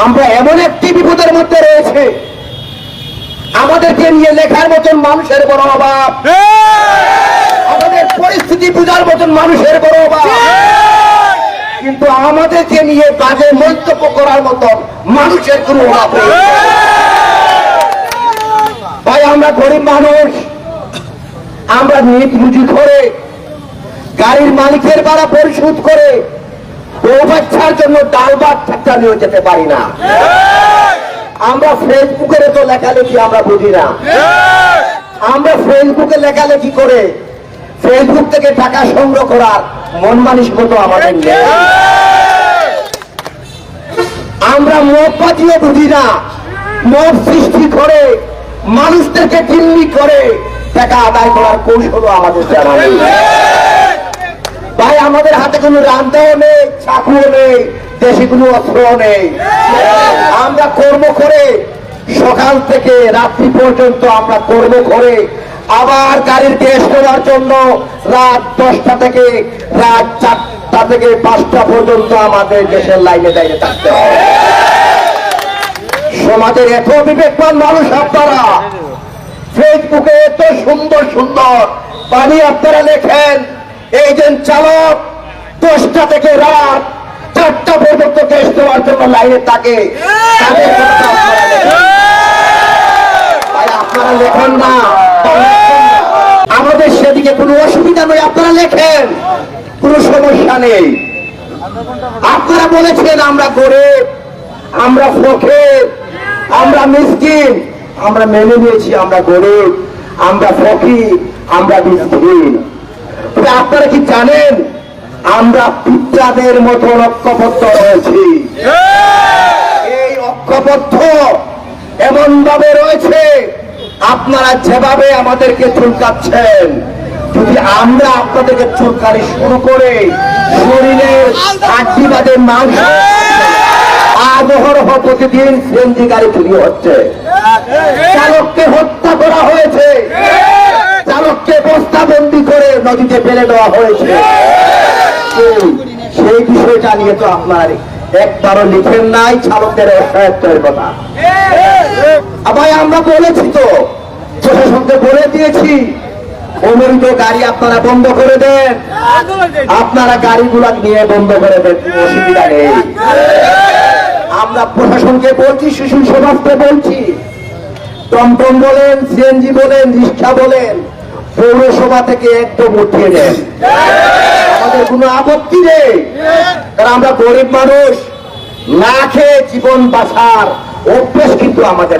আমরা এমন একটি বিপদের মধ্যে রয়েছে, আমাদেরকে নিয়ে লেখার মতন মানুষের বড় অভাব, আমাদের পরিস্থিতি বোঝার মতন মানুষের বড় অভাব, কিন্তু আমাদেরকে নিয়ে বাজে মন্তব্য করার মতন মানুষের কোনো অভাব নেই। ভাই, আমরা গরিব মানুষ, আমরা নিট রুজি করে গাড়ির মালিকের ভাড়া পরিশোধ করে বউ বাচ্চার জন্য ডাল ভাত ঠাট্টা নিয়ে যেতে পারি না। আমরা ফেসবুকের তো লেখালেখি আমরা বুঝি না। আমরা ফেসবুকে লেখালেখি করে ফেসবুক থেকে টাকা সংগ্রহ করার মন মানসিকতা আমাদের নেই। আমরা মদপাতিও বুঝি না। মদ সৃষ্টি করে মানুষদেরকে জিম্মি করে টাকা আদায় করার কৌশলও আমাদের জানা নেই। ভাই, আমাদের হাতে কোনো রান্দাও নেই, চাকুও নেই, দেশে কোনো অস্ত্রও নেই। আমরা কর্ম করে সকাল থেকে রাত্রি পর্যন্ত আমরা কর্ম করে আবার গাড়ির গ্যাস নেওয়ার জন্য রাত 10টা থেকে রাত 4টা থেকে 5টা পর্যন্ত আমাদের দেশের লাইনে দাঁড়িয়ে থাকতে হবে। সমাজের এত বিবেকবান মানুষ আপনারা, ফেসবুকে এত সুন্দর সুন্দর বাণী আপনারা লেখেন। এই যে চালক 10টা থেকে রাত 4টা পর্যন্ত গ্যাস দেওয়ার জন্য লাইনে থাকে, আপনারা লেখেন না। আমাদের সেদিকে কোনো অসুবিধা নেই, আপনারা লেখেন, কোনো সমস্যা নেই। আপনারা বলেছেন আমরা গরিব, আমরা ফকির, আমরা মিসকিন, আমরা মেনে নিয়েছি আমরা গরিব, আমরা ফকির, আমরা মিসকিন। তবে আপনারা কি জানেন আমরা পিতাদের মতো ঐক্যবদ্ধ রয়েছি? এই ঐক্যবদ্ধ এমন ভাবে রয়েছে, আপনারা যেভাবে আমাদেরকে চুলকাচ্ছেন, যদি আমরা আপনাদেরকে চুলকানি শুরু করে শরীরের আটটিবাদের মাংস আবহরহ প্রতিদিন সিএনজি গাড়ি চুরি হচ্ছে, চালককে হত্যা করা হয়েছে, চালককে বস্তাবন্দি করে নদীতে ফেলে দেওয়া হয়েছে। সেই বিষয়টা নিয়ে তো আপনার একবারও লিখেন নাই চালকদের অসহায়ত্বের কথা। আবার আমরা বলেছি তো, প্রশাসনকে বলে দিয়েছি অমৃত গাড়ি আপনারা বন্ধ করে দেন, আপনারা গাড়িগুলা নিয়ে বন্ধ করে দেন, অসুবিধা নেই। আমরা প্রশাসনকে বলছি, শিশু সমাজকে বলছি, টমটম বলেন, সিএনজি বলেন, রিক্সা বলেন, পৌরসভা থেকে একদম উঠিয়ে দেন, আমাদের কোনো আপত্তি নেই। কারণ আমরা গরিব মানুষ, না খেয়ে জীবন বাঁচার অভ্যেস কিন্তু আমাদের।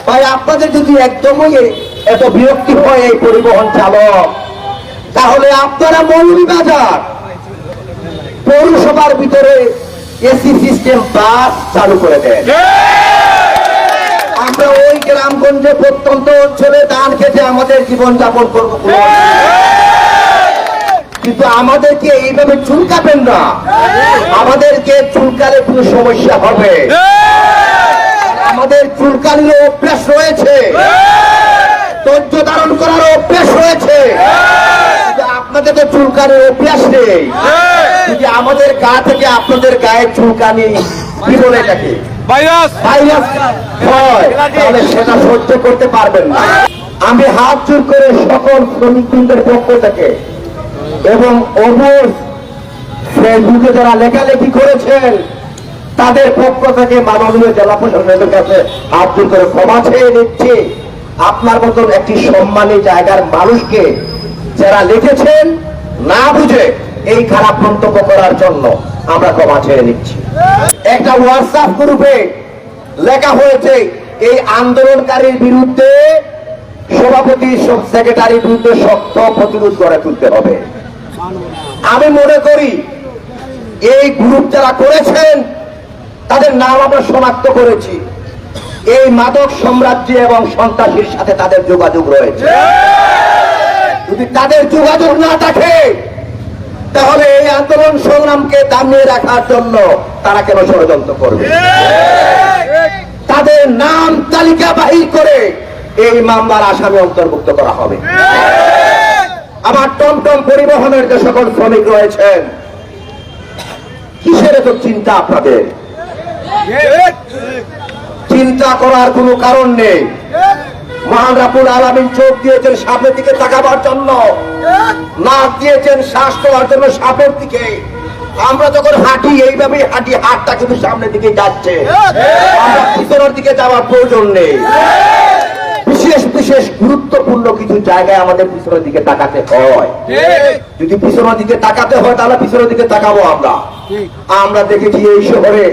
ভাই, আপনাদের যদি একদমই এত বিরক্তি হয় এই পরিবহন চালক, তাহলে আপনারা মৌলভীবাজার পৌরসভার ভিতরে এসি সিস্টেম বাস চালু করে দেন। আমরা ওই গ্রামগঞ্জে প্রত্যন্ত অঞ্চলে ধান খেতে আমাদের জীবন যাপন করবো, কিন্তু আমাদেরকে এইভাবে চুলকাবেন না। আমাদেরকে চুলকালে কোনো সমস্যা হবে, আমাদের চুলকানির অভ্যাস রয়েছে, ধৈর্য ধারণ করার অভ্যাস রয়েছে, আপনাদের তো চুলকানির অভ্যাস নেই। যদি আমাদের গা থেকে আপনাদের গায়ে চুলকানি কি বলে এটাকে ভাইরাস হয়, তাহলে সেটা সহ্য করতে পারবেন না। আমি হাত জোর করে সকল শ্রমিকবৃন্দের পক্ষ থেকে এবং অবশ ফেসবুকে যারা লেখালেখি করেছেন তাদের পক্ষ থেকে মাননীয় জেলা প্রশাসনের কাছে হাত জোর করে ক্ষমা চেয়ে নিচ্ছি। আপনার মতন একটি সম্মানী জায়গার মানুষকে যারা লিখেছেন না বুঝে এই খারাপ মন্তব্য করার জন্য আমরা ক্ষমা চেয়ে নিচ্ছি। একটা হোয়াটসঅ্যাপ গ্রুপে লেখা হয়েছে এই আন্দোলনকারীর বিরুদ্ধে সভাপতি সেক্রেটারির বিরুদ্ধে শক্ত প্রতিরোধ গড়ে তুলতে হবে। আমি মনে করি এই গ্রুপ যারা করেছেন তাদের নাম আমরা শনাক্ত করেছি। এই মাদক সাম্রাজ্য এবং সন্ত্রাসীর সাথে তাদের যোগাযোগ রয়েছে। যদি তাদের যোগাযোগ না থাকে তাহলে এই আন্দোলন সংগ্রামকে দামিয়ে রাখার জন্য তারা কেন ষড়যন্ত্র করবে? তাদের নাম তালিকা বাহির করে এই মামলার আসামি অন্তর্ভুক্ত করা হবে। আবার টমটম পরিবহনের যে সকল শ্রমিক রয়েছেন কিসের এত চিন্তা আপনাদের? চিন্তা করার কোনো কারণ নেই। মহান রাব্বুল আলামিন চোখ দিয়েছেন সামনের দিকে তাকাবার জন্য, নাক দিয়েছেন শ্বাস নেওয়ার জন্য সামনের দিকে। আমরা যখন হাঁটি এইভাবে হাঁটি, হাতটা কিন্তু সামনের দিকে যাচ্ছে, আমরা পিছনের দিকে যাওয়ার প্রয়োজন নেই। বিশেষ বিশেষ গুরুত্বপূর্ণ কিছু জায়গায় আমাদের পিছনের দিকে তাকাতে হয়। যদি পিছনের দিকে তাকাতে হয় তাহলে পিছনের দিকে তাকাবো। আমরা দেখেছি এই শহরে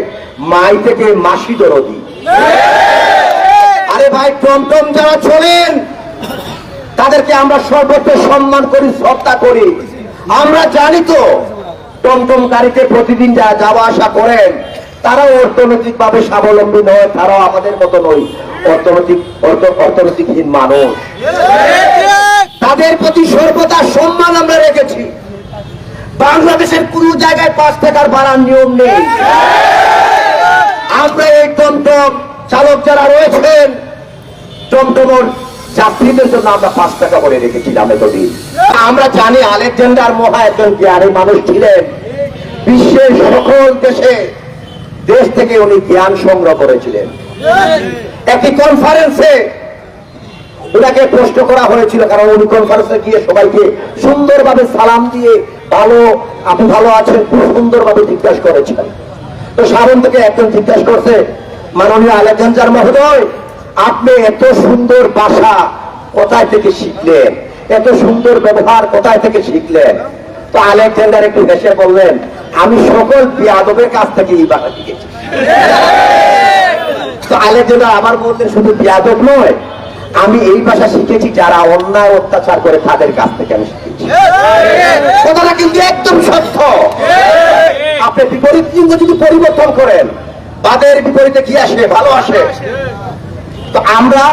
মাই থেকে মাসি দরদি। আরে ভাই, টমটম যারা চলেন তাদেরকে আমরা সর্বোচ্চ সম্মান করি, শ্রদ্ধা করি। আমরা জানি তো টমটম গাড়িতে প্রতিদিন যা যাওয়া আসা করেন তারাও অর্থনৈতিক ভাবে স্বাবলম্বী নয়, তারাও আমাদের মতো নয়, অর্থনৈতিকহীন মানুষ। তাদের প্রতি সর্বদা সম্মান আমরা রেখেছি। বাংলাদেশের কোন জায়গায় 5 টাকার বাড়ার নিয়ম নেই। আমরা এই টমটম চালক যারা রয়েছেন, টমটমের যাত্রীদের জন্য আমরা 5 টাকা করে রেখেছিলাম এতদিন। আমরা জানি আলেকজান্ডার মহা একজন জ্ঞানী মানুষ ছিলেন। বিশ্বের সকল দেশ থেকে উনি জ্ঞান সংগ্রহ করেছিলেন। একটি কনফারেন্সে ওনাকে প্রশ্ন করা হয়েছিল, কারণ উনি কনফারেন্সে গিয়ে সবাইকে সুন্দরভাবে সালাম দিয়ে আপনি ভালো আছেন খুব সুন্দরভাবে জিজ্ঞাসা করেছিলেন। তো সামনে থেকে একজন জিজ্ঞাসা করছে, মাননীয় আলেকজান্ডার মহোদয়, আপনি এত সুন্দর ভাষা কোথায় থেকে শিখলেন, এত সুন্দর ব্যবহার কোথায় থেকে শিখলেন? তো আলেকজান্ডার একটু হেসে বললেন, আমি সকল বিয়াদবের কাছ থেকে এই ভাষা শিখেছি। তো আলেকজান্ডার আবার বললেন, শুধু বিয়াদব নয়, আমি এই ভাষা শিখেছি যারা অন্যায় অত্যাচার করে তাদের কাছ থেকে আমি শিখেছি। কথাটা কিন্তু একদম সত্য। আপনি বিপরীত লিঙ্গ যদি পরিবর্তন করেন, তাদের বিপরীতে কি আসে? ভালো আসে। তো আমরা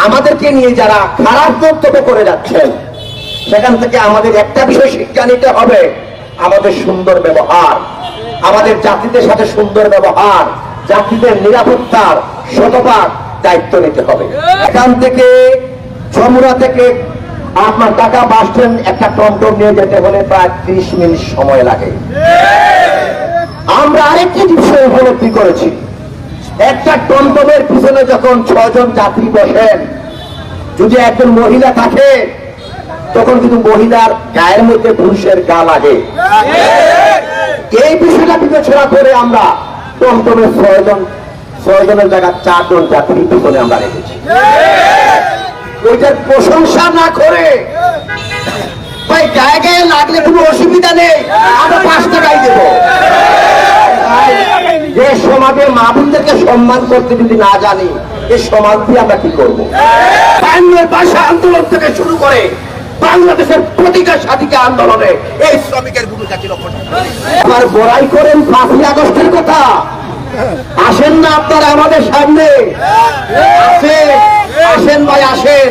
আমাদেরকে নিয়ে যারা খারাপ মন্তব্য করে যাচ্ছেন, সেখান থেকে আমাদের একটা বিষয় শিক্ষা নিতে হবে, আমাদের সুন্দর ব্যবহার, আমাদের জাতিদের সাথে সুন্দর ব্যবহার, জাতিদের নিরাপত্তার শতভাগ দায়িত্ব নিতে হবে। এখান থেকে যমুনা থেকে আপনার ঢাকা বাস স্ট্যান্ড একটা টমটম নিয়ে যেতে হলে প্রায় 30 মিনিট সময় লাগে। আমরা আরেকটি বিষয় উপলব্ধি করেছি, একটা টমটমের পিছনে যখন 6 জন যাত্রী বসেন, যদি একজন মহিলা থাকে তখন কিন্তু মহিলার গায়ের মধ্যে পুরুষের গা লাগে। এই বিষয়টা বিবেচনা করে আমরা টমটমের 6 জনের জায়গায় 4 জন যাত্রী পিছনে আমরা রেখেছি। ওইটার প্রশংসা না করে ভাই গায়ে গায়ে লাগলে কোনো অসুবিধা নেই, আমরা 5 টাকাই দেবো। যে সমাজে মা বোনদেরকে সম্মান করতে যদি না জানি, এই সমাজ দিয়ে আমরা কি করবো? ভাষা আন্দোলন থেকে শুরু করে বাংলাদেশের প্রতিটা স্বাধিকার আন্দোলনে এই শ্রমিকের ভূমিকা ছিল। আবার বড়াই করেন 5ই আগস্টের কথা, আসেন না আপনারা আমাদের সামনে, আসেন ভাই আসেন।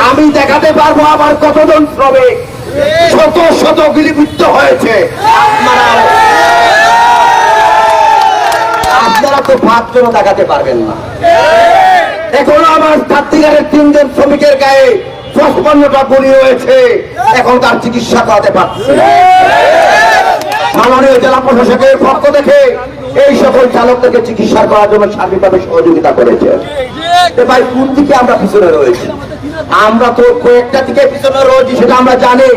আমি দেখাতে পারবো আমার কতজন শ্রমিক শত শত গুলিবিদ্ধ হয়েছে। আপনারা তো 5 জন দেখাতে পারবেন না। এখনো আমার ছাত্রীগারের 3 জন শ্রমিকের গায়ে 55টা গুলি হয়েছে, এখন তার চিকিৎসা করাতে পারছে। মাননীয় জেলা প্রশাসকের পক্ষ থেকে এই সকল চালকদেরকে চিকিৎসা করার জন্য সার্বিকভাবে সহযোগিতা করেছে। ভাই কোন দিকে আমরা পিছনে রয়েছি? আমরা তো কয়েকটা দিকে পিছনে রয়েছি, সেটা আমরা জানি।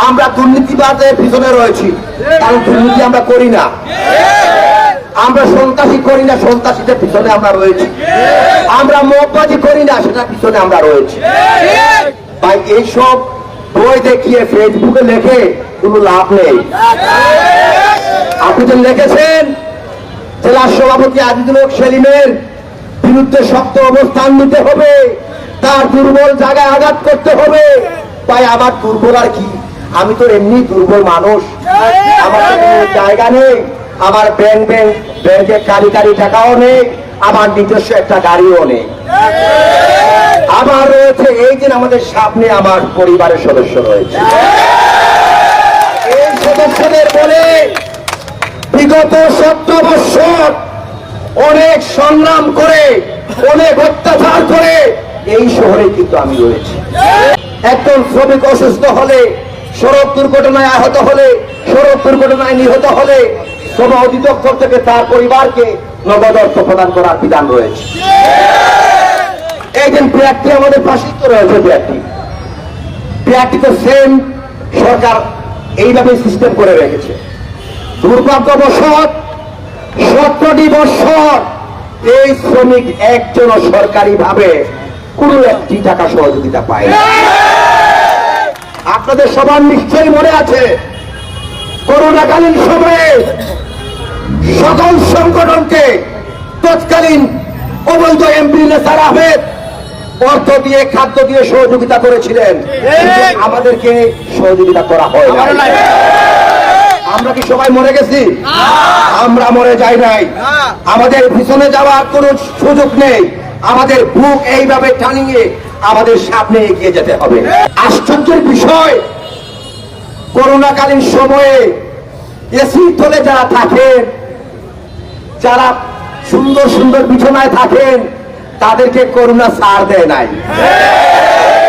আমরা দুর্নীতিবাদের পিছনে রয়েছি, কারণ দুর্নীতি আমরা করি না। আমরা সন্ত্রাসী করি না, সন্ত্রাসীদের পিছনে আমরা রয়েছি। আমরা মদবাজি করি না, সেটার পিছনে আমরা রয়েছি। ভাই এইসব বই দেখিয়ে ফেসবুকে লেখে কোনো লাভ নেই। আপনি যে লিখেছেন জেলা সভাপতি আজিজুল হক সেলিমের বিরুদ্ধে শক্ত অবস্থান নিতে হবে, তার দুর্বল জায়গায় আঘাত করতে হবে। ভাই আমার দুর্বল আর কি? আমি তো এমনি দুর্বল মানুষ, আমার জায়গা নেই, আমার ব্যাংকে কারি টাকাও নেই, আমার নিজস্ব একটা গাড়িও নেই। আমার রয়েছে এই দিন আমাদের সামনে আমার পরিবারের সদস্য রয়েছে। এই সদস্যদের বলে বিগত 17 বছর অনেক সংগ্রাম করে, অনেক অত্যাচার করে এই শহরে কিন্তু আমি রয়েছি। একজন শ্রমিক অসুস্থ হলে, সড়ক দুর্ঘটনায় আহত হলে, সড়ক দুর্ঘটনায় নিহত হলে শ্রম অধিদপ্তর থেকে তার পরিবারকে নগদ অর্থ প্রদান করার বিধান রয়েছে। এই যে প্রার্থী আমাদের পাশেই তো রয়েছে, প্রার্থী তো সেম সরকার এইভাবে সিস্টেম করে রেখেছে। দুর্ভাগ্যবশত 17টি বছর এই শ্রমিক একজন সরকারি ভাবে কোন একটি টাকা সহযোগিতা পায় না। আপনাদের সবার নিশ্চয়ই মনে আছে, করোনাকালীন সময়ে সকল সংগঠনকে তৎকালীন অবৈধ এমপি নেসার আহমেদ অর্থ দিয়ে, খাদ্য দিয়ে সহযোগিতা করেছিলেন, আমাদেরকে সহযোগিতা করা হয় না। আমরা কি সবাই মরে গেছি? আমরা মরে যাই নাই। আমাদের পিছনে যাওয়ার কোন সুযোগ নেই। আমাদের বুক এইভাবে টানিয়ে আমাদের সামনে এগিয়ে যেতে হবে। আশ্চর্যের বিষয়, করোনাকালীন সময়ে এসি তলে যারা থাকেন, যারা সুন্দর সুন্দর বিছানায় থাকেন, তাদেরকে করোনা ছাড় দেয় নাই।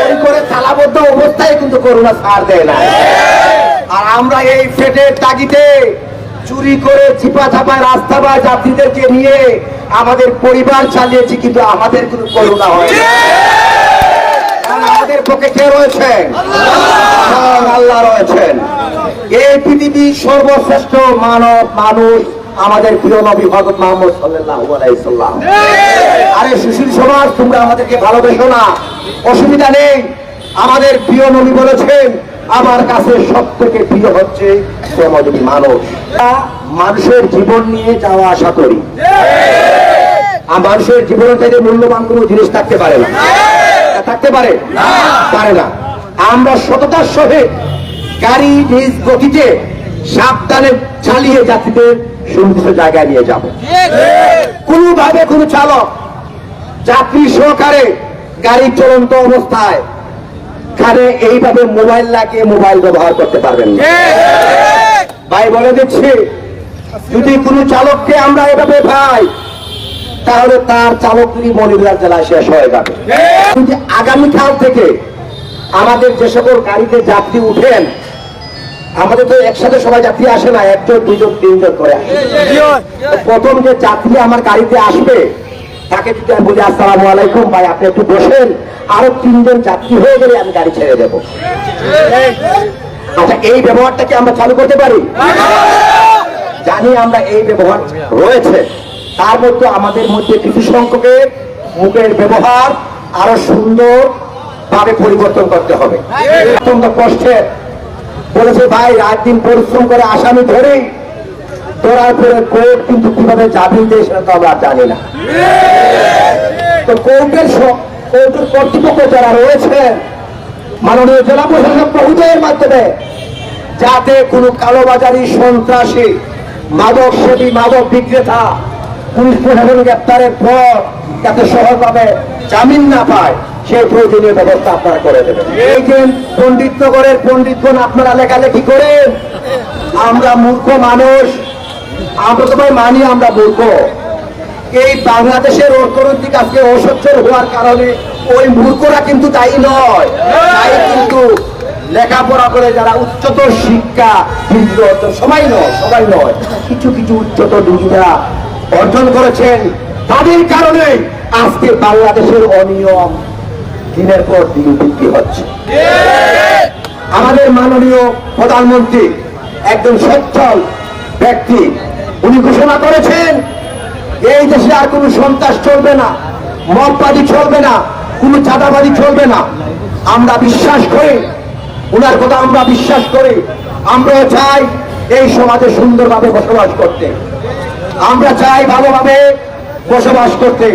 ওই করে তালাবদ্ধ অবস্থায় কিন্তু করোনা ছাড় দেয় নাই। আর আমরা এই পেটের তাগিদে চুরি করে চিপা চাপায় রাস্তা বা যাত্রীদেরকে নিয়ে আমাদের পরিবার চালিয়েছি, কিন্তু আমাদের কোনো করোনা হয় না। আমাদের পক্ষে কে রয়েছেন? আল্লাহ রয়েছেন। এই পৃথিবীর সর্বশ্রেষ্ঠ মানব মানুষ আমাদের প্রিয় নবী হযরত মুহাম্মদ সাল্লাল্লাহু আলাইহি সাল্লাম। আরে সুশীল সমাজ, তোমরা আমাদেরকে ভালোবেসো না, অসুবিধা নেই। আমাদের প্রিয় নবী বলেছেন, আমার কাছে সব থেকে প্রিয় হচ্ছে শ্রমজীবী মানুষ। মানুষের জীবন নিয়ে যাওয়া আসা করি। মানুষের জীবনের থেকে মূল্যবান কোনো জিনিস থাকতে পারে না, থাকতে পারে না। আমরা সততার সহিত গাড়ি নিজ গতিতে সাবধানে চালিয়ে যাত্রীদের সুনির্দিষ্ট জায়গায় নিয়ে যাব। কোনোভাবে কোনো চালক যাত্রী সহকারে গাড়ি চলন্ত অবস্থায় খানে এইভাবে মোবাইল লাগিয়ে মোবাইল ব্যবহার করতে পারবেন না। ভাই বলে দিচ্ছি, যদি কোনো চালককে আমরা এভাবে পাই, তাহলে তার চালকগিরি মনিরুল্লাহ জেলায় শেষ হয়ে যাবে। কিন্তু আগামীকাল থেকে আমাদের যে সকল গাড়িতে যাত্রী উঠেন, আমাদের তো একসাথে সবাই যাত্রী আসে না, একজন দুজন তিনজন করে আসে। প্রথম যে যাত্রী আমার গাড়িতে আসবে, তাকে যদি আমি বলি আসসালামু আলাইকুম ভাই, আপনি একটু বসেন, আরো 3 জন যাত্রী হয়ে গেলে আমি গাড়ি ছেড়ে দেবো। আচ্ছা, এই ব্যবহারটা কি আমরা চালু করতে পারি? জানি আমরা এই ব্যবহার রয়েছে। তার মধ্যে আমাদের মধ্যে কিছু সংখ্যকের মুখের ব্যবহার আরো সুন্দর ভাবে পরিবর্তন করতে হবে। অত্যন্ত কষ্টের বলেছে, ভাই রাত দিন পরিশ্রম করে আসামি ধরেই ধরার পরে কোর্ট কিন্তু কিভাবে জামিন দেয় সেটা তো আমরা জানি না। তো কোর্টের কর্তৃপক্ষ যারা রয়েছেন, মাননীয় জেলা প্রশাসক মহোদয়ের মাধ্যমে যাতে কোনো কালোবাজারি, সন্ত্রাসী, মাদক সেবী, মাদক বিক্রেতা পুলিশ প্রশাসন গ্রেপ্তারের পর যাতে সহজভাবে জামিন না পায়, সেই প্রয়োজনীয় ব্যবস্থা আপনারা করে দেবেন। এই যে পণ্ডিতনগরের পণ্ডিতগণ আপনারা লেখালেখি করেন, আমরা মূর্খ মানুষ, আমরা তো ভাই মানি আমরা মূর্খ। এই বাংলাদেশের অর্থনৈতিক আজকে অসচ্ছল হওয়ার কারণে ওই মূর্খরা কিন্তু দায়ী নয়, তাই কিন্তু লেখাপড়া করে যারা উচ্চতর শিক্ষা ডিগ্রি অর্জন, সবাই নয়, কিছু কিছু উচ্চতর ডিগ্রিরা অর্জন করেছেন, তাদের কারণে আজকে বাংলাদেশের অনিয়ম দিনের পর দিন বৃদ্ধি হচ্ছে। আমাদের মাননীয় প্রধানমন্ত্রী একজন সচ্ছল ব্যক্তি, উনি ঘোষণা করেছেন এই দেশে আর কোনো সন্ত্রাস চলবে না, মদবাদী চলবে না, কোনো চাঁদাবাদী চলবে না। আমরা বিশ্বাস করি, উনার কথা আমরা বিশ্বাস করি। আমরাও চাই এই সমাজে সুন্দরভাবে বসবাস করতে, আমরা চাই ভালোভাবে বসবাস করতে।